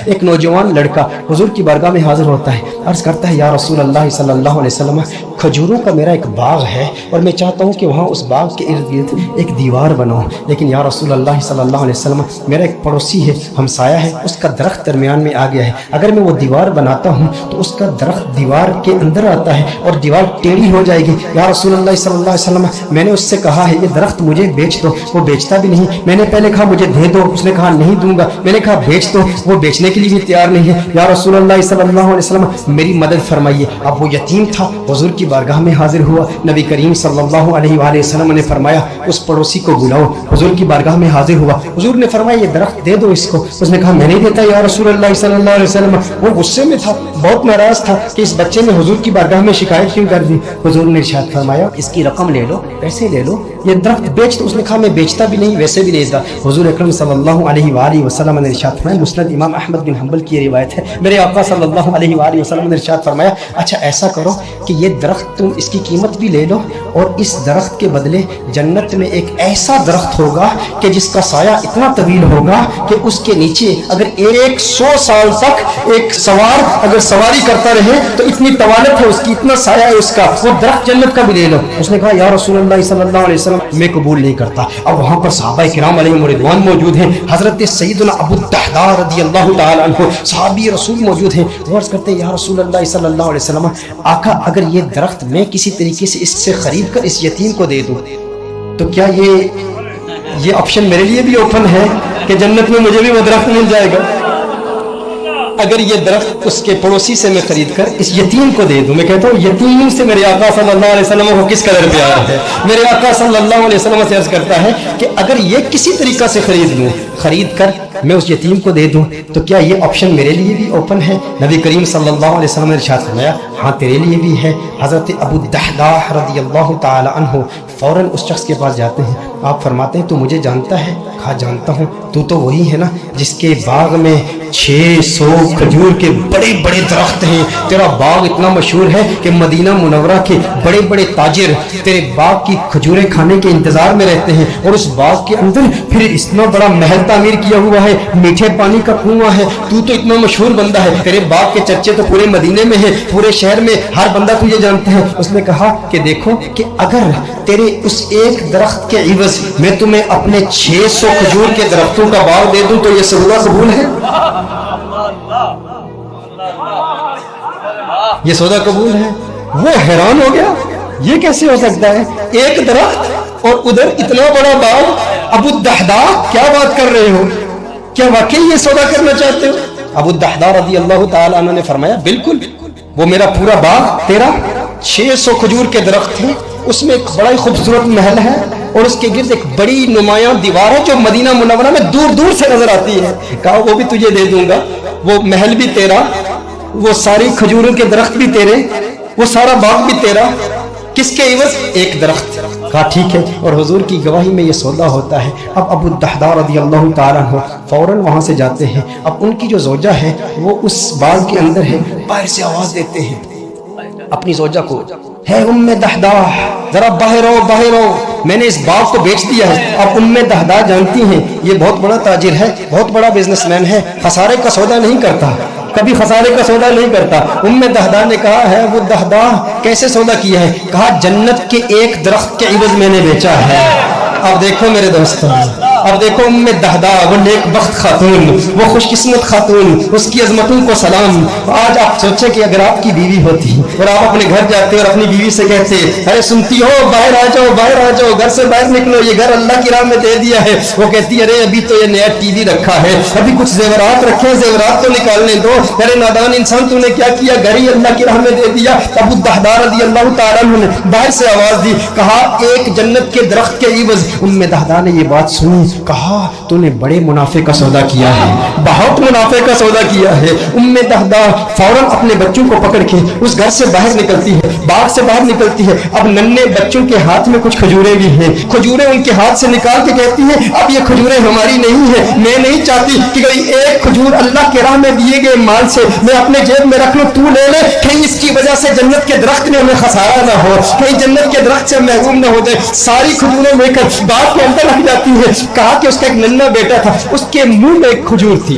ایک نوجوان لڑکا حضور کی بارگاہ میں حاضر ہوتا ہے، عرض کرتا ہے یا رسول اللہ صلی اللہ علیہ وسلم کھجوروں کا میرا ایک باغ ہے اور میں چاہتا ہوں کہ وہاں اس باغ کے ارد گرد ایک دیوار بناؤں، لیکن یا رسول اللہ صلی اللہ علیہ وسلم میرا ایک پڑوسی ہے، ہمسایہ ہے، اس کا درخت درمیان میں آ گیا ہے، اگر میں وہ دیوار بناتا ہوں تو اس کا درخت دیوار کے اندر آتا ہے اور دیوار ٹیڑھی ہو جائے گی، یا رسول اللہ صلی اللہ علیہ وسلم میں نے اس سے کہا ہے یہ درخت مجھے بیچ دو، وہ بیچتا بھی نہیں، میں نے پہلے کہا مجھے دے دو، اس نے کہا نہیں دوں گا، میں نے کہا بیچ دو، وہ بیچنے کے لیے بھی تیار نہیں ہے، یا رسول اللہ صلی اللہ علیہ وسلم میری مدد فرمائیے۔ اب وہ یتیم تھا، حضور کی بارگاہ میں حاضر ہوا، نبی کریم صلی اللہ علیہ وآلہ وسلم نے فرمایا اس پڑوسی کو بلاؤ، حضور کی بارگاہ میں حاضر ہوا، حضور نے فرمایا یہ درخت دے دو اس کو، اس نے کہا میں نہیں دیتا یا رسول اللہ صلی اللہ علیہ وسلم، وہ غصے میں تھا، بہت ناراض تھا کہ اس بچے نے حضور کی بارگاہ میں شکایت کیوں کر دی، حضور نے ارشاد فرمایا اس کی رقم لے لو، پیسے لے لو، یہ درخت بیچ دو، اس نے کہا میں بیچتا بھی نہیں ویسے بھی نہیں دیتا، حضور اکرم صلی اللہ علیہ وآلہ وسلم نے ارشاد فرمایا، مسند امام احمد بن حنبل کی روایت ہے، میرے آقا صلی اللہ علیہ وآلہ وسلم نے ارشاد فرمایا اچھا ایسا کرو کہ یہ درخت تم اس کی قیمت بھی لے لو اور اس درخت کے بدلے جنت میں ایک ایسا درخت ہوگا کہ جس کا سایہ اتنا طویل ہوگا کہ اس کے نیچے اگر 100 سال تک ایک سوار اگر سواری کرتا رہے تو اتنی طوالت ہے اس کی، اتنا سایہ ہے اس کا، وہ درخت جنت کا بھی لے لو۔ اس نے کہا یا رسول اللہ صلی اللہ علیہ وسلم میں قبول نہیں کرتا۔ اب وہاں پر صحابہ کرام علیہم رضوان موجود ہیں، حضرت سیدنا ابو الدحداء رضی اللہ تعالی عنہ صحابی رسول موجود ہیں، وہ عرض کرتے ہیں یا رسول اللہ صلی اللہ علیہ وسلم آقا اگر یہ درخت میں کسی طریقے سے اس سے خرید کر اس یتیم کو دے دوں تو کیا یہ آپشن میرے لیے بھی اوپن ہے کہ جنت میں مجھے بھی وہ درخت مل جائے گا؟ اگر یہ درخت اس کے پڑوسی سے میں خرید کر اس یتیم کو دے دوں، میں کہتا ہوں یتیم سے میرے آقا صلی اللہ علیہ وسلم کو کس قدر پیار ہے، میرے آقا صلی اللہ علیہ وسلم سے عرض کرتا ہے کہ اگر یہ کسی طریقہ سے خرید کر میں اس یتیم کو دے دوں تو کیا یہ آپشن میرے لیے بھی اوپن ہے؟ نبی کریم صلی اللہ علیہ وسلم نے ارشاد فرمایا ہاں تیرے لیے بھی ہے۔ حضرت ابو الدحداء رضی اللہ تعالی عنہ فوراً اس شخص کے پاس جاتے ہیں، آپ فرماتے ہیں تو مجھے جانتا ہے؟ کہا جانتا ہوں، تو وہی ہے نا جس کے باغ میں 600 کھجور کے بڑے بڑے درخت ہیں، تیرا باغ اتنا مشہور ہے کہ مدینہ منورہ کے بڑے بڑے تاجر تیرے باغ کی کھجوریں کھانے کے انتظار میں رہتے ہیں، اور اس باغ کے اندر پھر اتنا بڑا محل تعمیر کیا ہوا ہے، میٹھے پانی کا کنواں ہے، تو اتنا مشہور بندہ ہے، تیرے باغ کے چرچے تو پورے مدینے میں ہیں، پورے شہر میں ہر بندہ تجھے جانتا ہے۔ اس نے کہا کہ دیکھو کہ اگر تیرے اس ایک درخت کے عوض میں تمہیں اپنے 600 کھجور کے درختوں کا باغ دے دوں تو یہ سودا قبول ہے؟ یہ سودا قبول ہے؟ وہ حیران ہو گیا، یہ کیسے ہو سکتا ہے؟ ایک درخت اور ادھر اتنا بڑا باغ، ابو الدحداء کیا بات کر رہے ہو؟ کیا واقعی یہ سودا کرنا چاہتے ہو؟ ابو الدحداء رضی اللہ تعالی عنہ نے فرمایا بالکل، وہ میرا پورا باغ تیرا 600 کھجور کے درخت ہیں، اس میں ایک بڑا ہی خوبصورت محل ہے اور اس کے گرد ایک بڑی نمایاں دیوار ہے جو مدینہ منورہ میں دور دور سے نظر آتی ہے۔ کہا وہ بھی تجھے دے دوں گا، وہ محل بھی تیرا، وہ ساری کھجوروں کے درخت بھی تیرے، وہ سارا باغ بھی تیرا، کس کے عوض؟ ایک درخت۔ کہا ٹھیک ہے، اور حضور کی گواہی میں یہ سودا ہوتا ہے۔ اب ابو الدحداء رضی اللہ تعالیٰ عنہ فوراً وہاں سے جاتے ہیں، اب ان کی جو زوجہ ہے وہ اس باغ کے اندر ہے، باہر سے آواز دیتے ہیں اپنی زوجہ کو، ہے ام دحداء ذرا باہر آؤ باہر آؤ، میں نے اس باغ کو بیچ دیا ہے۔ اب ام دحداء جانتی ہیں یہ بہت بڑا تاجر ہے، بہت بڑا بزنس مین ہے، خسارے کا سودا نہیں کرتا، کبھی خسارے کا سودا نہیں کرتا۔ ام دحداء نے کہا ہے وہ دحداء کیسے سودا کیا ہے؟ کہا جنت کے ایک درخت کے عوض میں نے بیچا ہے۔ اب دیکھو میرے دوستوں، اب دیکھو ام دحداء وہ نیک بخت خاتون، وہ خوش قسمت خاتون، اس کی عظمتوں کو سلام۔ آج آپ سوچیں کہ اگر آپ کی بیوی ہوتی اور آپ اپنے گھر جاتے اور اپنی بیوی سے کہتے ارے سنتی ہو باہر آ جاؤ باہر آ جاؤ، گھر سے باہر نکلو، یہ گھر اللہ کی راہ میں دے دیا ہے، وہ کہتی ارے ابھی تو یہ نیا ٹی وی رکھا ہے، ابھی کچھ زیورات رکھے ہیں، زیورات تو نکالنے دو، ارے نادان انسان تو نے کیا کیا، گھر ہی اللہ کی راہ میں دے دیا۔ ابو الدحداء رضی اللہ تعالیٰ عنہ نے باہر سے آواز دی، کہا ایک جنت کے درخت کے عوض۔ ام دحداء نے یہ بات سنی، کہا تو نے بڑے منافع کا سودا کیا ہے، بہت منافع کا سودا کیا ہے۔ ام دحداء فوراً اپنے بچوں کو پکڑ کے اس گھر سے باہر نکلتی ہے، باغ سے باہر نکلتی ہے۔ اب ننھے بچوں کے ہاتھ میں کچھ کھجوریں بھی ہیں، کھجوریں ان کے ہاتھ سے نکال کے کہتی ہیں اب یہ کھجوریں ہماری نہیں ہیں، میں نہیں چاہتی کہ ایک کھجور اللہ کے راہ میں دیے گئے مال سے میں اپنے جیب میں رکھ لوں، تو لے لے، کہیں اس کی وجہ سے جنت کے درخت میں ہمیں خسارہ نہ ہو، کہیں جنت کے درخت سے محروم نہ ہو جائے۔ ساری کھجوریں لے کر باغ کے اندر رکھ جاتی ہے۔ کہا کہ اس کا ایک ننھا بیٹا تھا، اس کے منہ میں ایک کھجور تھی،